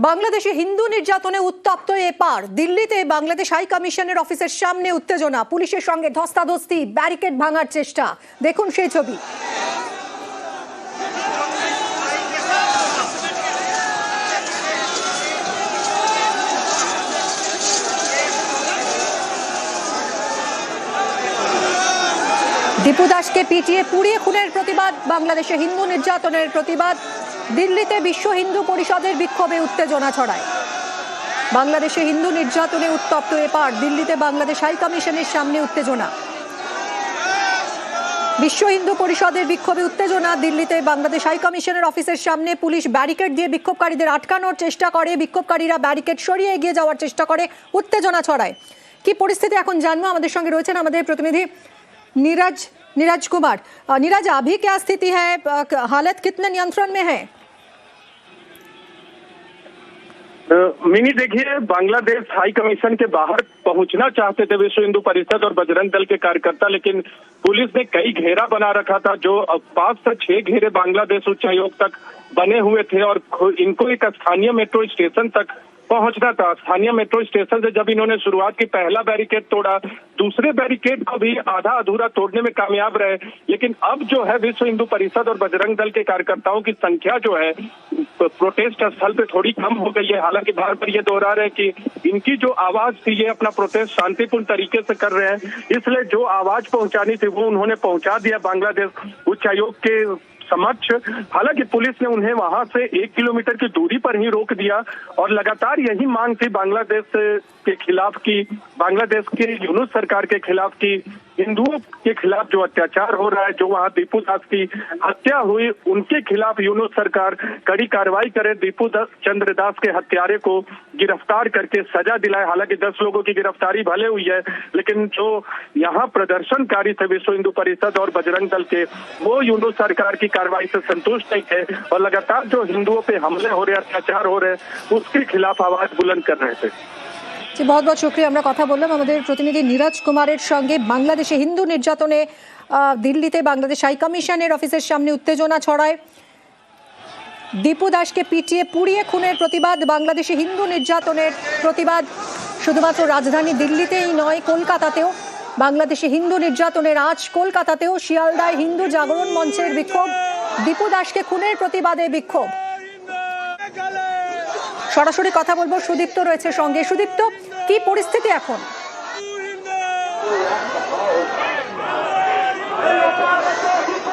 বাংলাদেশে হিন্দু নির্যাতনে উত্তপ্ত এপার দিল্লিতে বাংলাদেশ হাই কমিশনের অফিসের সামনে উত্তেজনা, পুলিশের সঙ্গে ধস্তাধস্তি, ব্যারিকেড ভাঙার চেষ্টা। দেখুন সেই ছবি। দীপু দাসকে পিটিয়ে পুড়িয়ে খুনের প্রতিবাদ, বাংলাদেশে হিন্দু নির্যাতনের প্রতিবাদ। দিল্লিতে বিশ্ব হিন্দু পরিষদের বিক্ষোভে উত্তেজনা ছড়ায়। বাংলাদেশে হিন্দু নির্যাতনে উত্তপ্ত এপার দিল্লিতে বাংলাদেশ হাই কমিশনের সামনে উত্তেজনা। বিশ্ব হিন্দু পরিষদের বিক্ষোভে উত্তেজনা। দিল্লিতে বাংলাদেশ হাই কমিশনের অফিসের সামনে পুলিশ ব্যারিকেড দিয়ে বিক্ষোভকারীদের আটকানোর চেষ্টা করে। বিক্ষোভকারীরা ব্যারিকেড সরিয়ে এগিয়ে যাওয়ার চেষ্টা করে, উত্তেজনা ছড়ায়। কি পরিস্থিতি এখন জানবো, আমাদের সঙ্গে রয়েছেন আমাদের প্রতিনিধি नीरज कुमार। नीरज, अभी क्या स्थिति है, हालत कितने नियंत्रण में है? मिनी देखिए, बांग्लादेश हाई कमीशन के बाहर पहुंचना चाहते थे विश्व हिंदू परिषद और बजरंग दल के कार्यकर्ता, लेकिन पुलिस ने कई घेरा बना रखा था। जो 5 से 6 घेरे बांग्लादेश उच्चायोग तक बने हुए थे और इनको एक स्थानीय मेट्रो स्टेशन तक पहुंचना था। स्थानीय मेट्रो स्टेशन से जब इन्होंने शुरुआत की, पहला बैरिकेड तोड़ा, दूसरे बैरिकेड को भी आधा अधूरा तोड़ने में कामयाब रहे। लेकिन अब जो है विश्व हिंदू परिषद और बजरंग दल के कार्यकर्ताओं की संख्या जो है प्रोटेस्ट स्थल पे थोड़ी कम हो गई है। हालांकि बार बार ये दोहरा रहे हैं कि इनकी जो आवाज थी, ये अपना प्रोटेस्ट शांतिपूर्ण तरीके से कर रहे हैं, इसलिए जो आवाज पहुंचानी थी वो उन्होंने पहुंचा दिया बांग्लादेश उच्चायोग के समक्ष। हालांकि पुलिस ने उन्हें वहां से 1 किलोमीटर की दूरी पर ही रोक दिया और लगातार यही मांग थी बांग्लादेश के खिलाफ की, बांग्लादेश के यूनुस सरकार के खिलाफ की, हिंदुओं के खिलाफ जो अत्याचार हो रहा है, जो वहां दीपू दास की हत्या हुई, उनके खिलाफ यूनुस सरकार कड़ी कार्रवाई करे, दीपू चंद्र दास के हत्यारे को गिरफ्तार करके सजा दिलाए। हालांकि 10 लोगों की गिरफ्तारी भले हुई है, लेकिन जो यहाँ प्रदर्शनकारी थे विश्व हिंदू परिषद और बजरंग दल के, वो यूनुस सरकार की कार्रवाई से संतुष्ट नहीं थे और लगातार जो हिंदुओं पे हमले हो रहे, अत्याचार हो रहे, उसके खिलाफ आवाज बुलंद कर रहे थे। बहुत बहुत शुक्रिया। আমরা কথা বললাম আমাদের প্রতিনিধি নীরজ কুমারের সঙ্গে। বাংলাদেশে হিন্দু নির্যাতনে দিল্লিতে বাংলাদেশ হাই কমিশনের অফিসের সামনে উত্তেজনা ছড়ায়। দীপু দাসকে পিটিয়ে পুড়িয়ে খুনের প্রতিবাদ, বাংলাদেশে হিন্দু নির্যাতনের প্রতিবাদ। শুধুমাত্র রাজধানী দিল্লিতেই নয়, কলকাতাতেও বাংলাদেশে হিন্দু নির্যাতনের আজ কলকাতাতেও শিয়ালদায় হিন্দু জাগরণ মঞ্চের বিক্ষোভ। দীপু দাসকে খুনের প্রতিবাদে বিক্ষোভ। সরাসরি কথা বলবো, সুদীপ্ত রয়েছে সঙ্গে। সুদীপ্ত, কি পরিস্থিতি এখন?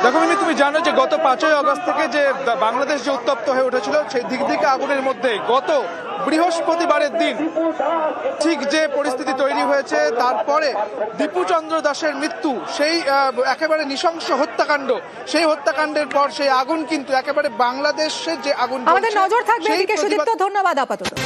দেখো মিমি, তুমি জানো যে গত 5ই আগস্ট থেকে যে বাংলাদেশ যে উত্তপ্ত হয়ে উঠেছিল, সেই দিক থেকে আগুনের মধ্যে গত বৃহস্পতিবারের দিন ঠিক যে পরিস্থিতি তৈরি হয়েছে, তারপরে দীপু চন্দ্র দাসের মৃত্যু, সেই একেবারে নৃশংস হত্যাকাণ্ড, সেই হত্যাকাণ্ডের পর সেই আগুন কিন্তু একেবারে বাংলাদেশের যে আগুন, আমাদের নজর থাকবে এদিকে। সুদীপ্ত, ধন্যবাদ আপাতত।